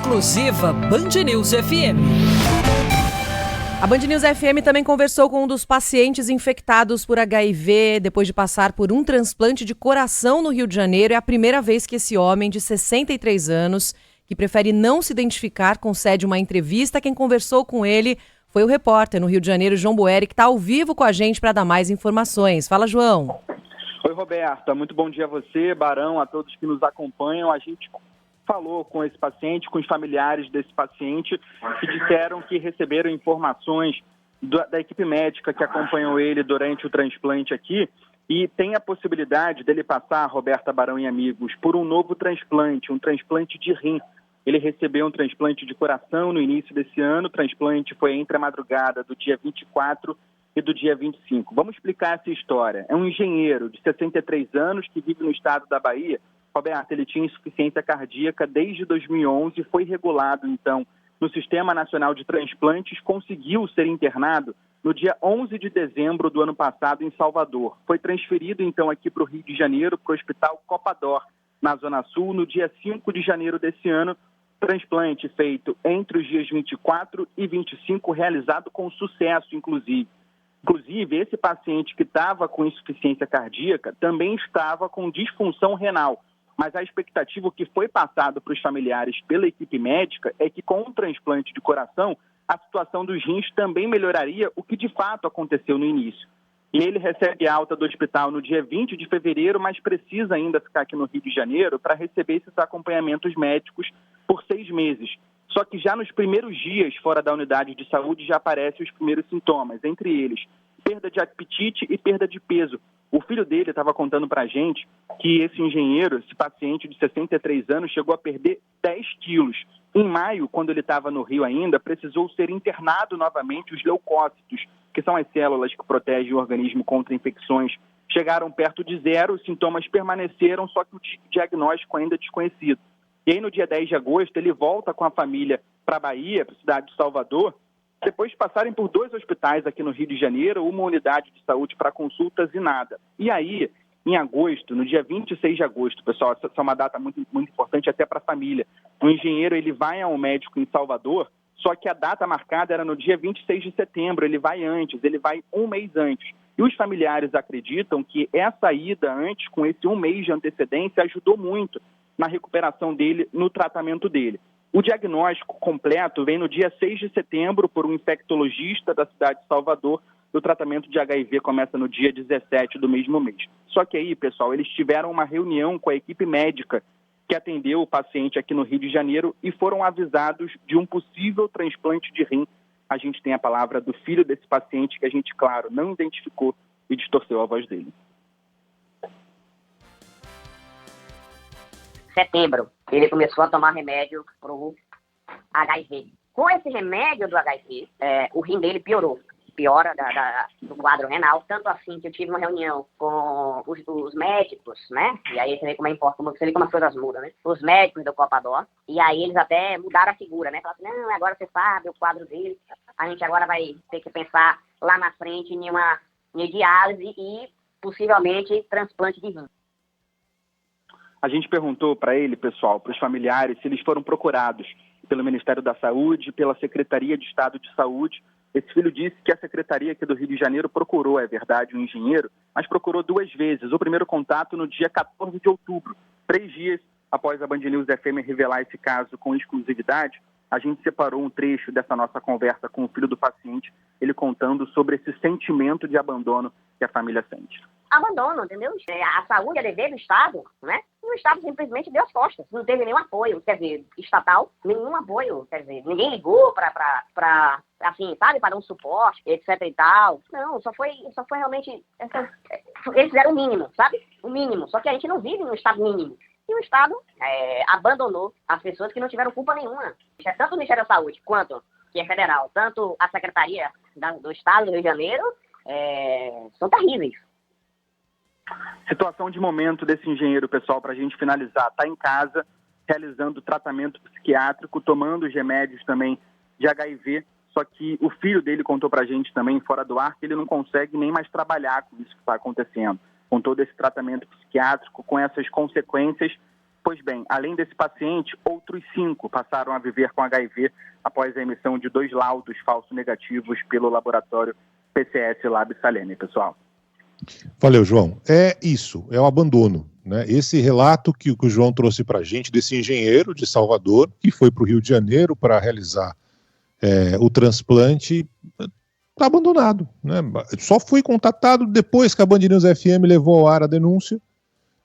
exclusiva Band News FM. A Band News FM também conversou com um dos pacientes infectados por HIV depois de passar por um transplante de coração no Rio de Janeiro. É a primeira vez que esse homem de 63 anos, que prefere não se identificar, concede uma entrevista. Quem conversou com ele foi o repórter no Rio de Janeiro, João Boeri, que está ao vivo com a gente para dar mais informações. Fala, João. Oi, Roberta. Muito bom dia a você, Barão, a todos que nos acompanham. A gente falou com esse paciente, com os familiares desse paciente, que disseram que receberam informações da equipe médica que acompanhou ele durante o transplante aqui e tem a possibilidade dele passar, Roberta, Barão e amigos, por um novo transplante, um transplante de rim. Ele recebeu um transplante de coração no início desse ano. O transplante foi entre a madrugada do dia 24 e do dia 25. Vamos explicar essa história. É um engenheiro de 63 anos que vive no estado da Bahia. Roberto, ele tinha insuficiência cardíaca desde 2011, foi regulado, então, no Sistema Nacional de Transplantes, conseguiu ser internado no dia 11 de dezembro do ano passado em Salvador. Foi transferido, então, aqui para o Rio de Janeiro, para o Hospital Copador, na Zona Sul, no dia 5 de janeiro desse ano. Transplante feito entre os dias 24 e 25, realizado com sucesso, inclusive. Inclusive, esse paciente que estava com insuficiência cardíaca também estava com disfunção renal. Mas a expectativa que foi passado para os familiares pela equipe médica é que com o transplante de coração, a situação dos rins também melhoraria, o que de fato aconteceu no início. E ele recebe alta do hospital no dia 20 de fevereiro, mas precisa ainda ficar aqui no Rio de Janeiro para receber esses acompanhamentos médicos por 6 meses. Só que já nos primeiros dias fora da unidade de saúde já aparecem os primeiros sintomas, entre eles perda de apetite e perda de peso. O filho dele estava contando para a gente que esse engenheiro, esse paciente de 63 anos, chegou a perder 10 quilos. Em maio, quando ele estava no Rio ainda, precisou ser internado novamente. Os leucócitos, que são as células que protegem o organismo contra infecções, chegaram perto de zero, os sintomas permaneceram, só que o diagnóstico ainda é desconhecido. E aí, no dia 10 de agosto, ele volta com a família para a Bahia, para a cidade de Salvador, depois de passarem por 2 hospitais aqui no Rio de Janeiro, uma unidade de saúde para consultas e nada. E aí, em agosto, no dia 26 de agosto, pessoal, essa é uma data muito, muito importante até para a família. O engenheiro, ele vai ao médico em Salvador, só que a data marcada era no dia 26 de setembro, ele vai antes, ele vai um mês antes. E os familiares acreditam que essa ida antes, com esse um mês de antecedência, ajudou muito na recuperação dele, no tratamento dele. O diagnóstico completo vem no dia 6 de setembro por um infectologista da cidade de Salvador. O tratamento de HIV começa no dia 17 do mesmo mês. Só que aí, pessoal, eles tiveram uma reunião com a equipe médica que atendeu o paciente aqui no Rio de Janeiro e foram avisados de um possível transplante de rim. A gente tem a palavra do filho desse paciente que a gente, claro, não identificou e distorceu a voz dele. Setembro, ele começou a tomar remédio pro HIV. Com esse remédio do HIV, o rim dele piorou. Piora do quadro renal, tanto assim que eu tive uma reunião com os médicos, né? E aí você vê como é importante, você vê como as coisas mudam, né? Os médicos do Copador, e aí eles até mudaram a figura, né? Falaram assim, não, agora você sabe o quadro dele, a gente agora vai ter que pensar lá na frente em uma diálise e possivelmente transplante de rim. A gente perguntou para ele, pessoal, para os familiares, se eles foram procurados pelo Ministério da Saúde, pela Secretaria de Estado de Saúde. Esse filho disse que a Secretaria aqui do Rio de Janeiro procurou, é verdade, um engenheiro, mas procurou 2 vezes. O primeiro contato no dia 14 de outubro, 3 dias após a Band News FM revelar esse caso com exclusividade. A gente separou um trecho dessa nossa conversa com o filho do paciente, ele contando sobre esse sentimento de abandono que a família sente. Abandono, entendeu? A saúde é dever do Estado, né? E o Estado simplesmente deu as costas. Não teve nenhum apoio, quer dizer, estatal, nenhum apoio, quer dizer, ninguém ligou para assim, sabe, para dar um suporte, etc e tal. Não, só foi realmente, eles fizeram o mínimo, sabe? O mínimo, só que a gente não vive num Estado mínimo. E o Estado abandonou as pessoas que não tiveram culpa nenhuma. Tanto o Ministério da Saúde quanto, que é federal, tanto a Secretaria do Estado do Rio de Janeiro, são terríveis. Situação de momento desse engenheiro, pessoal, para a gente finalizar. Está em casa, realizando tratamento psiquiátrico, tomando os remédios também de HIV, só que o filho dele contou para a gente também, fora do ar, que ele não consegue nem mais trabalhar com isso que está acontecendo, com todo esse tratamento psiquiátrico, com essas consequências Pois bem, além desse paciente, outros 5 passaram a viver com HIV após a emissão de 2 laudos falsos negativos pelo laboratório PCS Lab Salene, pessoal. Valeu, João. É isso, é o abandono, né? Esse relato que o João trouxe para a gente desse engenheiro de Salvador, que foi para o Rio de Janeiro para realizar o transplante, está abandonado, né? Só foi contatado depois que a Band News FM levou ao ar a denúncia,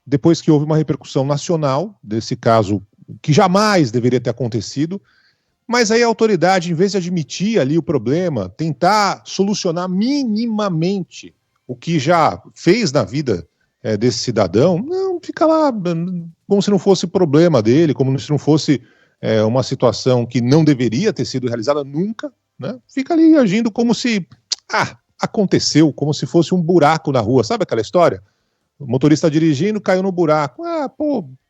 depois que houve uma repercussão nacional desse caso que jamais deveria ter acontecido, mas aí a autoridade, em vez de admitir ali o problema, tentar solucionar minimamente o que já fez na vida desse cidadão, não, fica lá como se não fosse problema dele, como se não fosse uma situação que não deveria ter sido realizada nunca, né? Fica ali agindo como se aconteceu, como se fosse um buraco na rua, sabe aquela história? O motorista dirigindo, caiu no buraco.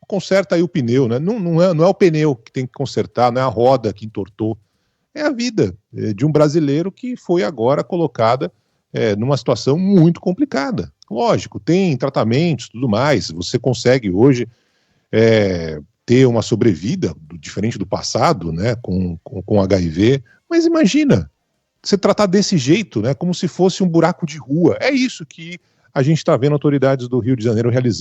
Conserta aí o pneu, né? Não é o pneu que tem que consertar, não é a roda que entortou. É a vida de um brasileiro que foi agora colocada numa situação muito complicada. Lógico, tem tratamentos, tudo mais. Você consegue hoje ter uma sobrevida, diferente do passado, né? Com HIV. Mas imagina, você tratar desse jeito, né? Como se fosse um buraco de rua. É isso que a gente está vendo autoridades do Rio de Janeiro realizando.